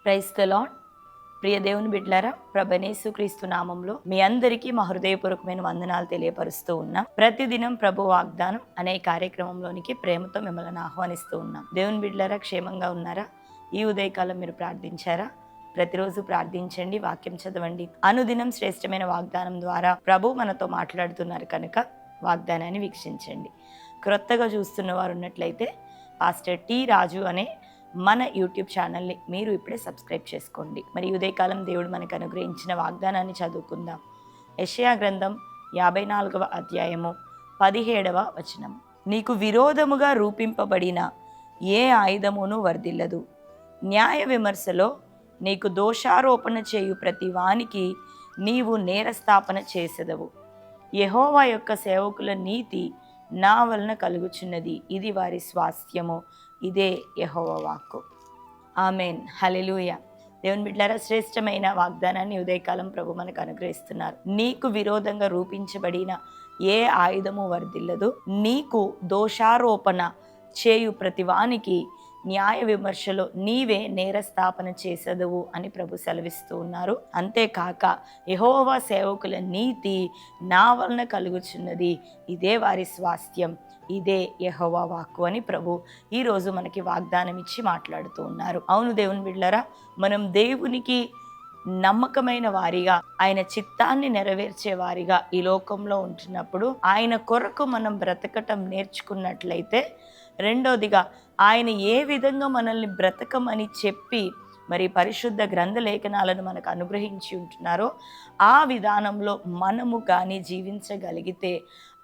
Praise the lord. ప్రియ దేవుని బిడ్డలారా, ప్రభువైన యేసుక్రీస్తు నామంలో మీ అందరికీ మా హృదయపూర్వకమైన వందనాలు తెలియపరుస్తూ ఉన్నాం. ప్రతిదినం ప్రభు వాగ్దానం అనే కార్యక్రమంలోనికి ప్రేమతో మిమ్మల్ని ఆహ్వానిస్తూ ఉన్నాం. దేవుని బిడ్డలారా, క్షేమంగా ఉన్నారా? ఈ ఉదయకాలం మీరు ప్రార్థించారా? ప్రతిరోజు ప్రార్థించండి, వాక్యం చదవండి. అనుదినం శ్రేష్టమైన వాగ్దానం ద్వారా ప్రభు మనతో మాట్లాడుతున్నారు కనుక వాగ్దానాన్ని వీక్షించండి. క్రొత్తగా చూస్తున్న వారు ఉన్నట్లయితే పాస్టర్ టి రాజు అనే మన యూట్యూబ్ ఛానల్ని మీరు ఇప్పుడే సబ్స్క్రైబ్ చేసుకోండి. మరి ఉదయకాలం దేవుడు మనకు అనుగ్రహించిన వాగ్దానాన్ని చదువుకుందాం. యెషయా గ్రంథం 54వ అధ్యాయము 17వ వచనం. నీకు విరోధముగా రూపింపబడిన ఏ ఆయుధమును వర్ధిల్లదు. న్యాయ విమర్శలో నీకు దోషారోపణ చేయు ప్రతి వానికి నీవు నేరస్థాపన చేసెదవు. యెహోవా యొక్క సేవకుల నీతి నా వలన కలుగుచున్నది, ఇది వారి స్వాస్థ్యము, ఇదే యెహోవా వాక్కు. ఆమేన్, హల్లెలూయా. దేవుని బిడ్డలారా, శ్రేష్టమైన వాగ్దానాన్ని ఉదయకాలం ప్రభు మనకు అనుగ్రహిస్తున్నారు. నీకు విరోధంగా రూపించబడిన ఏ ఆయుధము వర్ధిల్లదు. నీకు దోషారోపణ చేయు ప్రతివానికి న్యాయ విమర్శలో నీవే నేరస్థాపన చేసెదవు అని ప్రభు సెలవిస్తూ ఉన్నారు. అంతేకాక యెహోవా సేవకుల నీతి నా వలన కలుగుచున్నది, ఇదే వారి స్వాస్థ్యం, ఇదే యెహోవా వాక్కు అని ప్రభు ఈరోజు మనకి వాగ్దానం ఇచ్చి మాట్లాడుతూ ఉన్నారు. అవును దేవుని బిడ్డలారా, మనం దేవునికి నమ్మకమైన వారిగా, ఆయన చిత్తాన్ని నెరవేర్చే వారిగా ఈ లోకంలో ఉంటున్నప్పుడు ఆయన కొరకు మనం బ్రతకటం నేర్చుకున్నట్లయితే, రెండోదిగా ఆయన ఏ విధంగా మనల్ని బ్రతకమని చెప్పి మరి పరిశుద్ధ గ్రంథ లేఖనాలను మనకు అనుగ్రహించి ఉంటున్నారో ఆ విధానంలో మనము కానీ జీవించగలిగితే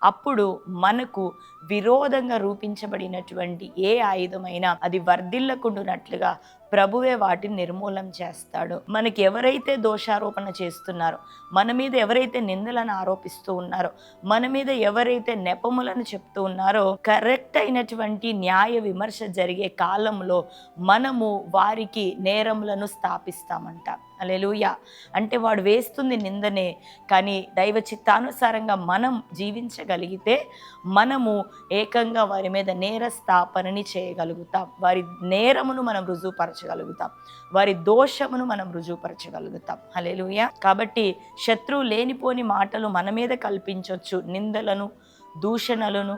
అప్పుడు మనకు విరోధంగా రూపించబడినటువంటి ఏ ఆయుధమైనా అది వర్ధిల్లకుండునట్లుగా ప్రభువే వాటిని నిర్మూలం చేస్తాడు. మనకి ఎవరైతే దోషారోపణ చేస్తున్నారో, మన మీద ఎవరైతే నిందలను ఆరోపిస్తూ ఉన్నారో, మన మీద ఎవరైతే నెపములను చెప్తూ ఉన్నారో, కరెక్ట్ అయినటువంటి న్యాయ విమర్శ జరిగే కాలంలో మనము వారికి నేరములను స్థాపిస్తామంట. హల్లెలూయా. అంటే వాడు వేస్తుంది నిందనే, కానీ దైవ చిత్తానుసారంగా మనం జీవించగలిగితే మనము ఏకంగా వారి మీద నేర స్థాపనని చేయగలుగుతాం. వారి నేరమును మనం రుజువుపరచగలుగుతాం, వారి దోషమును మనం రుజువుపరచగలుగుతాం. హల్లెలూయా. కాబట్టి శత్రువు లేనిపోని మాటలు మన మీద కల్పించవచ్చు, నిందలను, దూషణలను,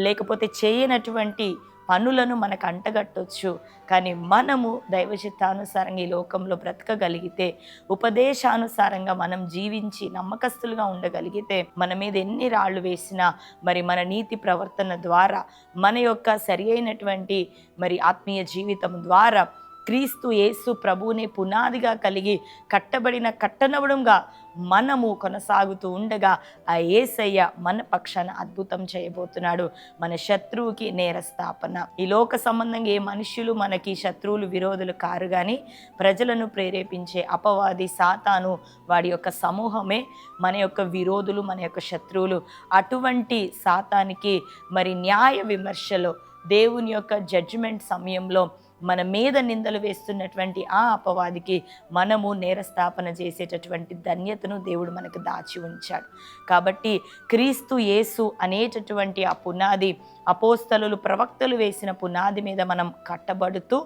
లేకపోతే చేయనటువంటి పనులను మనకు అంటగట్టొచ్చు. కానీ మనము దైవ చిత్తానుసారంగా ఈ లోకంలో బ్రతకగలిగితే, ఉపదేశానుసారంగా మనం జీవించి నమ్మకస్తులుగా ఉండగలిగితే, మన మీద ఎన్ని రాళ్ళు వేసినా మరి మన నీతి ప్రవర్తన ద్వారా, మన యొక్క సరి అయినటువంటి మరి ఆత్మీయ జీవితం ద్వారా క్రీస్తు యేసు ప్రభువుని పునాదిగా కలిగి కట్టబడిన కట్టనవడంగా మనము కొనసాగుతూ ఉండగా ఆ యేసయ్య మన పక్షాన అద్భుతం చేయబోతున్నాడు. మన శత్రువుకి నేరస్థాపన. ఈ లోక సంబంధంగా ఏ మనుష్యులు మనకి శత్రువులు, విరోధులు కారు, కానీ ప్రజలను ప్రేరేపించే అపవాది సాతాను, వాడి యొక్క సమూహమే మన యొక్క విరోధులు, మన యొక్క శత్రువులు. అటువంటి సాతానికి మరి న్యాయ విమర్శలో, దేవుని యొక్క జడ్జిమెంట్ సమయంలో మన మీద నిందలు వేస్తున్నటువంటి ఆ అపవాదికి మనము నేరస్థాపన చేసేటటువంటి ధన్యతను దేవుడు మనకు దాచి ఉంచాడు. కాబట్టి క్రీస్తు యేసు అనేటటువంటి ఆ పునాది, అపోస్తలులు, ప్రవక్తలు వేసిన పునాది మీద మనం కట్టబడుతూ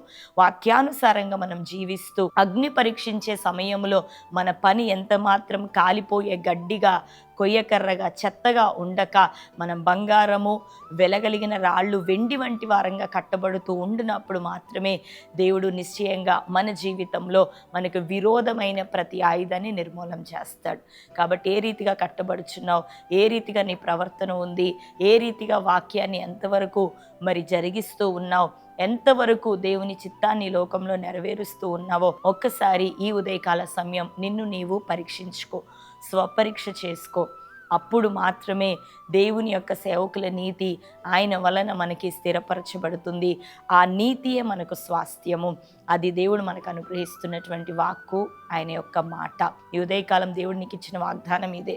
వాక్యానుసారంగా మనం జీవిస్తూ అగ్ని పరీక్షించే సమయంలో మన పని ఎంత మాత్రం కాలిపోయే గడ్డిగా, కొయ్యకర్రగా, చెత్తగా ఉండక మనం బంగారము, వెలగలిగిన రాళ్ళు, వెండి వంటి వారంగా కట్టబడుతూ ఉండినప్పుడు మాత్రమే దేవుడు నిశ్చయంగా మన జీవితంలో మనకు విరోధమైన ప్రతి ఆయుధాన్ని నిర్మూలం చేస్తాడు. కాబట్టి ఏ రీతిగా కట్టబడుచున్నావు, ఏ రీతిగా నీ ప్రవర్తన ఉంది, ఏ రీతిగా వాక్యాన్ని ఎంతవరకు మరి జరిగిస్తూ ఉన్నావు, ఎంతవరకు దేవుని చిత్తాన్ని లోకంలో నెరవేరుస్తూ ఉన్నావో ఒక్కసారి ఈ ఉదయకాల సమయం నిన్ను నీవు పరీక్షించుకో, స్వపరీక్ష చేసుకో. అప్పుడు మాత్రమే దేవుని యొక్క సేవకుల నీతి ఆయన వలన మనకి స్థిరపరచబడుతుంది. ఆ నీతియే మనకు స్వాస్థ్యము. అది దేవుడు మనకు అనుగ్రహిస్తున్నటువంటి వాక్కు, ఆయన యొక్క మాట. ఈ ఉదయకాలం దేవుడు నీకు ఇచ్చిన వాగ్దానం ఇదే.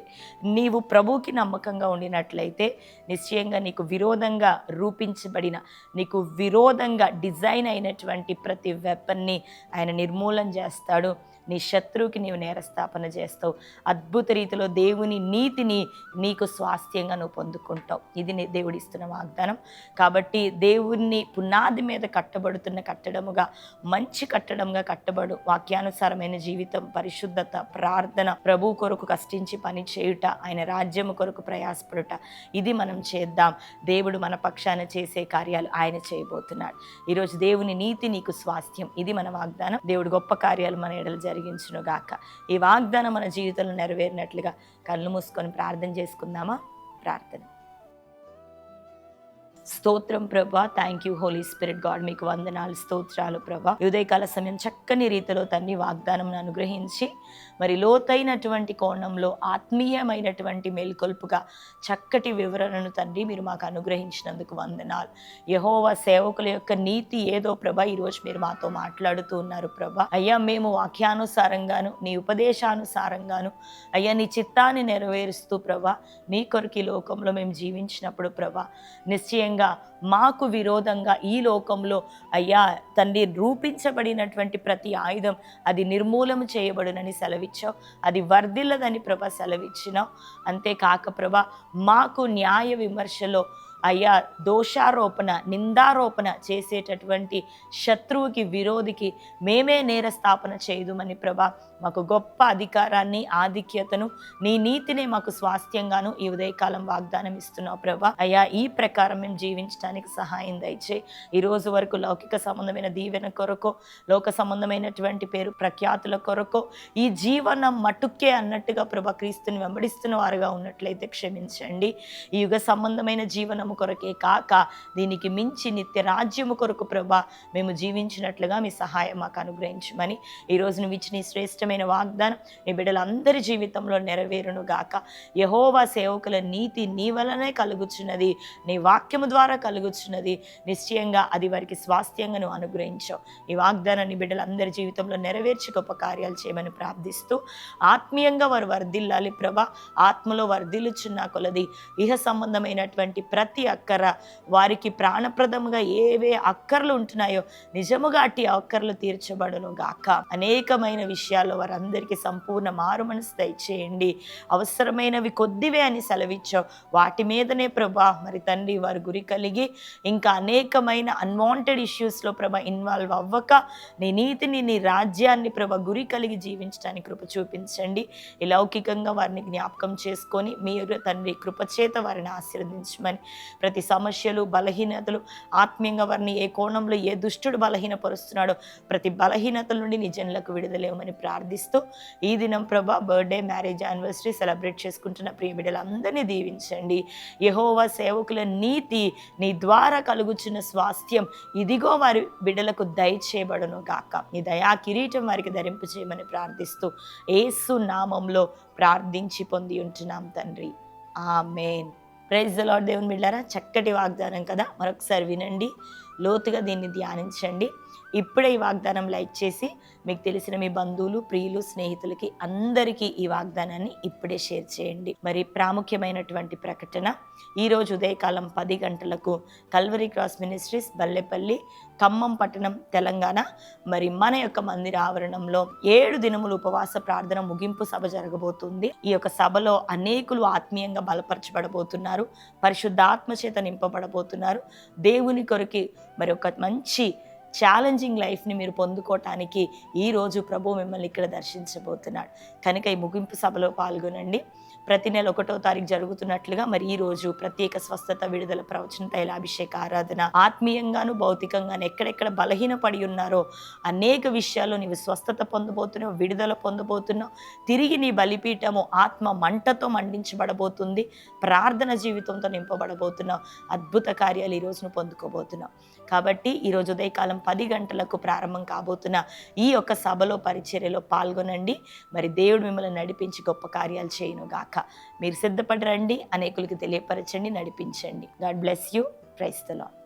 నీవు ప్రభువుకి నమ్మకంగా ఉండినట్లయితే నిశ్చయంగా నీకు విరోధంగా రూపించబడిన, నీకు విరోధంగా డిజైన్ అయినటువంటి ప్రతి వెపన్ని ఆయన నిర్మూలన చేస్తాడు. నీ శత్రువుకి నీవు నేరస్థాపన చేస్తావు. అద్భుత రీతిలో దేవుని నీతిని నీకు స్వాస్థ్యంగా నువ్వు పొందుకుంటావు. ఇది నీ దేవుడు ఇస్తున్న వాగ్దానం. కాబట్టి దేవుణ్ణి పునాది మీద కట్టబడుతున్న కట్టడముగా, మంచి కట్టడంగా కట్టబడు, వాక్యానుసారమైన జీవితం, పరిశుద్ధత, ప్రార్థన, ప్రభు కొరకు కష్టించి పని చేయుట, ఆయన రాజ్యము కొరకు ప్రయాసపడుట, ఇది మనం చేద్దాం. దేవుడు మన పక్షాన చేసే కార్యాలు ఆయన చేయబోతున్నాడు. ఈరోజు దేవుని నీతి నీకు స్వాస్థ్యం, ఇది మన వాగ్దానం. దేవుడు గొప్ప కార్యాలు మన ఎడలు జరిగించును గాక. ఈ వాగ్దానం మన జీవితంలో నెరవేరినట్లుగా కళ్ళు మూసుకొని ప్రార్థన చేసుకుందామా? ప్రార్థన. స్తోత్రం ప్రభా, thank you Holy Spirit God, మీకు వందనాలు, స్తోత్రాలు ప్రభా. ఉదయకాల సమయం చక్కని రీతిలో తండ్రి వాగ్దానం అనుగ్రహించి మరి లోతైనటువంటి కోణంలో ఆత్మీయమైనటువంటి మేల్కొల్పుగా చక్కటి వివరణను తండ్రి మీరు మాకు అనుగ్రహించినందుకు వందనాలు. యెహోవా సేవకుల యొక్క నీతి ఏదో ప్రభా ఈరోజు మీరు మాతో మాట్లాడుతూ ఉన్నారు ప్రభా. అయ్యా, మేము వాక్యానుసారంగాను నీ ఉపదేశానుసారంగాను అయ్యా నీ చిత్తాన్ని నెరవేరుస్తూ ప్రభా నీ కొరకు ఈ లోకంలో మేము జీవించినప్పుడు ప్రభా నిశ్చయంగా మాకు విరోధంగా ఈ లోకంలో అయ్యా తండ్రి రూపించబడినటువంటి ప్రతి ఆయుధం అది నిర్మూలన చేయబడునని సెలవిచ్చావు. అది వర్ధిల్లదని ప్రభా సెలవిచ్చినావు. అంతేకాక ప్రభా మాకు న్యాయ విమర్శలో అయ్యా దోషారోపణ, నిందారోపణ చేసేటటువంటి శత్రువుకి, విరోధికి మేమే నేరస్థాపన చేయదుమని ప్రభా మాకు గొప్ప అధికారాన్ని, ఆధిక్యతను, నీ నీతినే మాకు స్వాస్థ్యంగాను ఈ ఉదయకాలం వాగ్దానం ఇస్తున్నావు ప్రభా. అయ్యా, ఈ ప్రకారం మేము జీవించడానికి సహాయం దయచేయి. ఈ రోజు వరకు లౌకిక సంబంధమైన దీవెన కొరకో, లోక సంబంధమైనటువంటి పేరు ప్రఖ్యాతుల కొరకో, ఈ జీవనం మటుక్కే అన్నట్టుగా ప్రభా క్రీస్తుని వెంబడిస్తున్న వారుగా ఉన్నట్లయితే క్షమించండి. ఈ యుగ సంబంధమైన జీవనము కొరకే కాక దీనికి మించి నిత్య రాజ్యము కొరకు ప్రభా మేము జీవించినట్లుగా మీ సహాయం మాకు అనుగ్రహించమని ఈరోజు నువ్వు ఇచ్చిన శ్రేష్టమైన వాగ్దానం నీ బిడ్డలందరి జీవితంలో నెరవేరును గాక. యెహోవా సేవకుల నీతి నీ వలనే కలుగుచున్నది, నీ వాక్యము ద్వారా కలుగుచున్నది. నిశ్చయంగా అది వారికి స్వాస్థ్యంగా నువ్వు అనుగ్రహించావు. ఈ వాగ్దానాన్ని బిడ్డలందరి జీవితంలో నెరవేర్చి గొప్ప కార్యాలు చేయమని ప్రార్థిస్తూ ఆత్మీయంగా వారు వర్ధిల్లాలి ప్రభా. ఆత్మలో వర్ధిల్లుచున్న కొలది ఇహ సంబంధమైనటువంటి ప్రతి అక్కర, వారికి ప్రాణప్రదముగా ఏవే అక్కర్లు ఉంటున్నాయో నిజముగా అట్టి అక్కర్లు తీర్చబడును గాక. అనేకమైన విషయాల్లో వారందరికీ సంపూర్ణ మారు మనసు దయచేయండి. అవసరమైనవి కొద్దివే అని సెలవిచ్చావు. వాటి మీదనే ప్రభా మరి తండ్రి వారు గురి కలిగి ఇంకా అనేకమైన అన్వాంటెడ్ ఇష్యూస్లో ప్రభా ఇన్వాల్వ్ అవ్వక నీ నీతిని, నీ రాజ్యాన్ని ప్రభా గురి కలిగి జీవించడానికి కృప చూపించండి. ఈ లౌకికంగా వారిని జ్ఞాపకం చేసుకొని మీరు తండ్రి కృపచేత వారిని ఆశీర్వదించమని, ప్రతి సమస్యలు, బలహీనతలు, ఆత్మీయంగా వారిని ఏ కోణంలో ఏ దుష్టుడు బలహీనపరుస్తున్నాడో ప్రతి బలహీనతల నుండి నీ జనులకు విడుదలేమని ప్రార్థిస్తూ ఈ దినం ప్రభా బర్త్డే, మ్యారేజ్, యానివర్సరీ సెలబ్రేట్ చేసుకుంటున్న ప్రియ బిడ్డలందరినీ దీవించండి. యెహోవా సేవకుల నీతి నీ ద్వారా కలుగుచున్న స్వాస్థ్యం ఇదిగో వారి బిడ్డలకు దయచేయబడును గాక. నీ దయా కిరీటం వారికి ధరింపు చేయమని ప్రార్థిస్తూ యేసు నామంలో ప్రార్థించి పొంది ఉంటున్నాం తండ్రి, ఆమేన్. Praise the lord. దేవుని బిడ్డలారా, చక్కటి వాగ్దానం కదా, మరొకసారి వినండి, లోతుగా దీన్ని ధ్యానించండి. ఇప్పుడే ఈ వాగ్దానం లైక్ చేసి మీకు తెలిసిన మీ బంధువులు, ప్రియులు, స్నేహితులకి అందరికీ ఈ వాగ్దానాన్ని ఇప్పుడే షేర్ చేయండి. మరి ప్రాముఖ్యమైనటువంటి ప్రకటన, ఈరోజు ఉదయకాలం 10 గంటలకు Calvary cross ministries, Ballepalli, Khammam పట్టణం, తెలంగాణ మరి మన యొక్క మందిర ఆవరణంలో 7 దినములు ఉపవాస ప్రార్థన ముగింపు సభ జరగబోతుంది. ఈ యొక్క సభలో అనేకులు ఆత్మీయంగా బలపరచబడబోతున్నారు, పరిశుద్ధాత్మ చేత నింపబడబోతున్నారు. దేవుని కొరకు మరి ఒక మంచి ఛాలెంజింగ్ లైఫ్ని మీరు పొందుకోవటానికి ఈరోజు ప్రభు మిమ్మల్ని ఇక్కడ దర్శించబోతున్నాడు. కనుక ఈ ముగింపు సభలో పాల్గొనండి. ప్రతి నెల 1వ తారీఖు జరుగుతున్నట్లుగా మరి ఈ రోజు ప్రత్యేక స్వస్థత, విడుదల, ప్రవచన, తైలాభిషేక ఆరాధన, ఆత్మీయంగాను భౌతికంగాను ఎక్కడెక్కడ బలహీనపడి ఉన్నారో అనేక విషయాల్లో నీవు స్వస్థత పొందబోతున్నావు, విడుదల పొందబోతున్నావు. తిరిగి నీ బలిపీఠము ఆత్మ మంటతో మండించబడబోతుంది, ప్రార్థన జీవితంతో నింపబడబోతున్నావు. అద్భుత కార్యాలు ఈరోజు నువ్వు పొందుకోబోతున్నావు. కాబట్టి ఈరోజు ఉదయకాలం 10 గంటలకు ప్రారంభం కాబోతున్న ఈ యొక్క సభలో, పరిచర్యలో పాల్గొనండి. మరి దేవుడు మిమ్మల్ని నడిపించి గొప్ప కార్యాలు చేయను గాక. మీరు సిద్ధపడి రండి, అనేకులకి తెలియపరచండి, నడిపించండి. God bless you. Praise the lord.